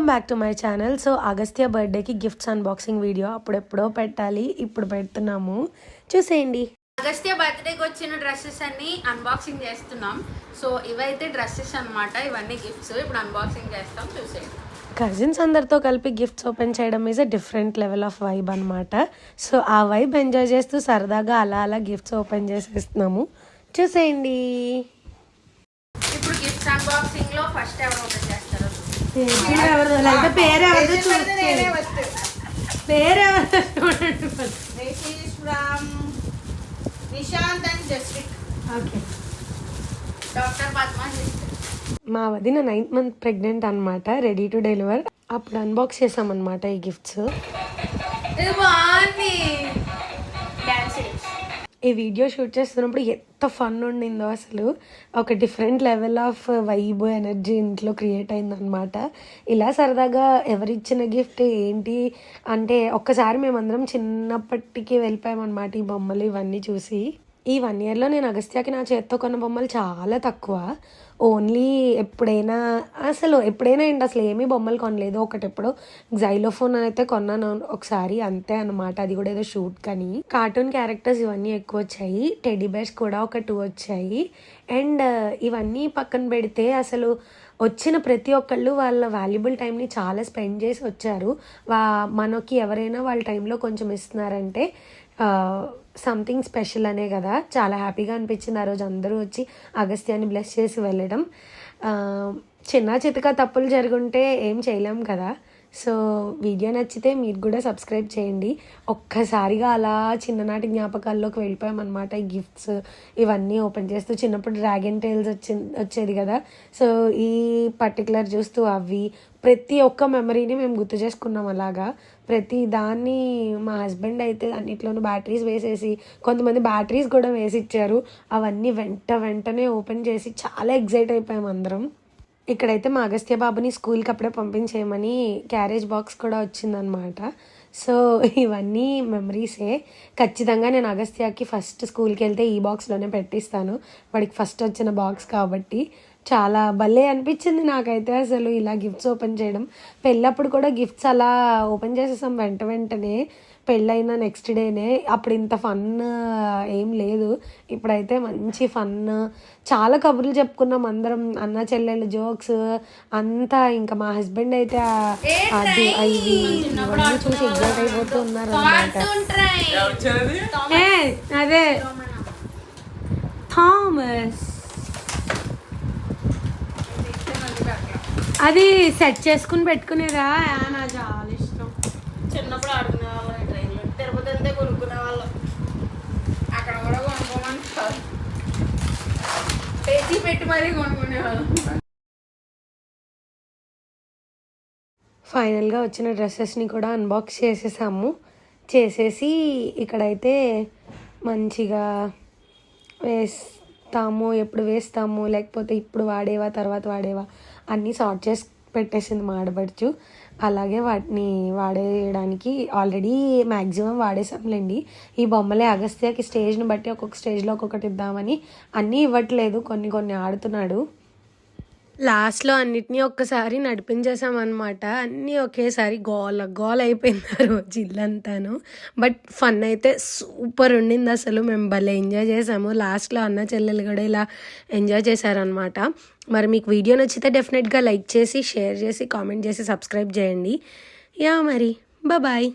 Welcome back to my channel. So Agastya బర్త్డేకి gifts unboxing video అప్పుడెప్పుడో పెట్టాలి, ఇప్పుడు పెడుతున్నాము, చూసేయండి. అగస్త్య బర్త్డేకి వచ్చిన డ్రెస్సెస్ అన్ని అన్బాక్సింగ్ చేస్తున్నాం. సో ఇవైతే డ్రెస్సెస్ అన్నమాట, ఇవన్నీ గిఫ్ట్స్ ఇప్పుడు అన్బాక్సింగ్ చేస్తాం, చూసేయండి. కజిన్స్ అందరితో కలిపి గిఫ్ట్స్ ఓపెన్ చేయడం is a different level of vibe అనమాట. సో ఆ వైబ్ ఎంజాయ్ చేస్తూ సరదాగా అలా గిఫ్ట్స్ ఓపెన్ చేసేస్తున్నాము, చూసేయండి. ఇప్పుడు గిఫ్ట్స్ అన్బాక్సింగ్ లో ఫస్ట్ ఎవరు ఓపెన్ చేస్తారు? మా వదిన 9th month ప్రెగ్నెంట్ అనమాట, రెడీ టు డెలివర్. అప్పుడు అన్బాక్స్ చేసామన్నమాట ఈ గిఫ్ట్స్. ఈ వీడియో షూట్ చేస్తున్నప్పుడు ఎంత ఫన్ ఉండిందో, అసలు ఒక different level of vibe energy ఇంట్లో క్రియేట్ అయిందనమాట. ఇలా సరదాగా ఎవరిచ్చిన గిఫ్ట్ ఏంటి అంటే ఒక్కసారి మేమందరం చిన్నప్పటికి వెళ్ళిపోయామన్నమాట ఈ బొమ్మలు ఇవన్నీ చూసి. ఈ 1 yearలో నేను అగస్త్యాకి నా చేత్తో కొన్న బొమ్మలు చాలా తక్కువ. ఓన్లీ ఎప్పుడైనా ఏంటి అసలు ఏమీ బొమ్మలు కొనలేదు. ఒకటెప్పుడో జైలోఫోన్ అయితే కొన్నాను ఒకసారి, అంతే అనమాట. అది కూడా ఏదో షూట్ కానీ. కార్టూన్ క్యారెక్టర్స్ ఇవన్నీ ఎక్కువ వచ్చాయి, టెడ్డీ బేర్స్ కూడా ఒక 2 వచ్చాయి. అండ్ ఇవన్నీ పక్కన పెడితే అసలు వచ్చిన ప్రతి ఒక్కళ్ళు వాళ్ళ వాల్యుబుల్ టైంని చాలా స్పెండ్ చేసి వచ్చారు. మనకి ఎవరైనా వాళ్ళ టైంలో కొంచెం ఇస్తున్నారంటే సంథింగ్ స్పెషల్ అనే కదా. చాలా హ్యాపీగా అనిపించింది ఆ రోజు అందరూ వచ్చి అగస్త్యాన్ని బ్లెస్ చేసి వెళ్ళడం. చిన్న చితక తప్పులు జరుగుంటే ఏం చేయలేం కదా. సో వీడియో నచ్చితే మీరు కూడా సబ్స్క్రైబ్ చేయండి. ఒక్కసారిగా అలా చిన్ననాటి జ్ఞాపకాల్లోకి వెళ్ళిపోయామన్నమాట. ఈ గిఫ్ట్స్ ఇవన్నీ ఓపెన్ చేస్తూ చిన్నప్పుడు డ్రాగన్ టైల్స్ వచ్చేది కదా. సో ఈ పర్టికులర్ చూస్తూ అవి ప్రతి ఒక్క మెమరీని మేము గుర్తు చేసుకున్నాం. అలాగా ప్రతి దాన్ని మా హస్బెండ్ అయితే అన్నిట్లోనూ బ్యాటరీస్ వేసేసి, కొంతమంది బ్యాటరీస్ కూడా వేసి ఇచ్చారు. అవన్నీ వెంటనే ఓపెన్ చేసి చాలా ఎగ్జైట్ అయిపోయాం అందరం. ఇక్కడైతే మా అగస్త్య బాబుని స్కూల్కి అప్పుడే పంపించేయమని క్యారేజ్ బాక్స్ కూడా వచ్చిందనమాట. సో ఇవన్నీ మెమరీసే. ఖచ్చితంగా నేను అగస్త్యకి ఫస్ట్ స్కూల్కి వెళ్తే ఈ బాక్స్లోనే పెట్టిస్తాను, వాడికి ఫస్ట్ వచ్చిన బాక్స్ కాబట్టి. చాలా భలే అనిపించింది నాకైతే అసలు ఇలా గిఫ్ట్స్ ఓపెన్ చేయడం. పెళ్ళప్పుడు కూడా గిఫ్ట్స్ అలా ఓపెన్ చేసేసాం వెంటనే. పెళ్ళైన నెక్స్ట్ డేనే. అప్పుడు ఇంత ఫన్ ఏం లేదు, ఇప్పుడైతే మంచి ఫన్. చాలా కబుర్లు చెప్పుకున్నాం అందరం, అన్న చెల్లెలు జోక్స్ అంతా. ఇంకా మా హస్బెండ్ అయితే అది ఇవన్నీ చూసి ఎగ్జైట్ అయిపోతూ ఉన్నారు అన్నమాట. అదే థామస్ అది సెట్ చేసుకుని పెట్టుకునేదా, నాకు చాలా ఇష్టం. చిన్నప్పుడు ఆడుకునే వాళ్ళం, ట్రైన్లో తిరుపతి వెళ్తే కొనుక్కునే వాళ్ళం. అక్కడ కూడా కొనుక్కోమని పేజీ పెట్టి మరీ కొనుక్కునేవాళ్ళం. ఫైనల్గా వచ్చిన డ్రెస్సెస్ని కూడా అన్బాక్స్ చేసేసి ఇక్కడైతే మంచిగా ఎప్పుడు వేస్తాము, లేకపోతే ఇప్పుడు వాడేవా తర్వాత వాడేవా అన్నీ సార్ట్ చేసి పెట్టేసింది మా ఆడపడుచు. అలాగే వాటిని వాడేయడానికి ఆల్రెడీ మ్యాక్సిమం వాడేసాంలేండి. ఈ బొమ్మలే అగస్త్యకి స్టేజ్ని బట్టి ఒక్కొక్క స్టేజ్లో ఒక్కొక్కటి ఇద్దామని అన్నీ ఇవ్వట్లేదు, కొన్ని ఆడుతున్నాడు. లాస్ట్లో అన్నిటినీ ఒక్కసారి నడిపించేసామన్నమాట. అన్నీ ఒకేసారి గోల అయిపోయింది ఆ రోజు ఇల్లంతాను. బట్ ఫన్ అయితే సూపర్ ఉండింది అసలు. మేము భలే ఎంజాయ్ చేసాము. లాస్ట్లో అన్న చెల్లెలు కూడా ఇలా ఎంజాయ్ చేశారనమాట. మరి మీకు వీడియో నచ్చితే డెఫినెట్గా లైక్ చేసి, షేర్ చేసి, కామెంట్ చేసి, సబ్స్క్రైబ్ చేయండి. యా మరి బాయ్.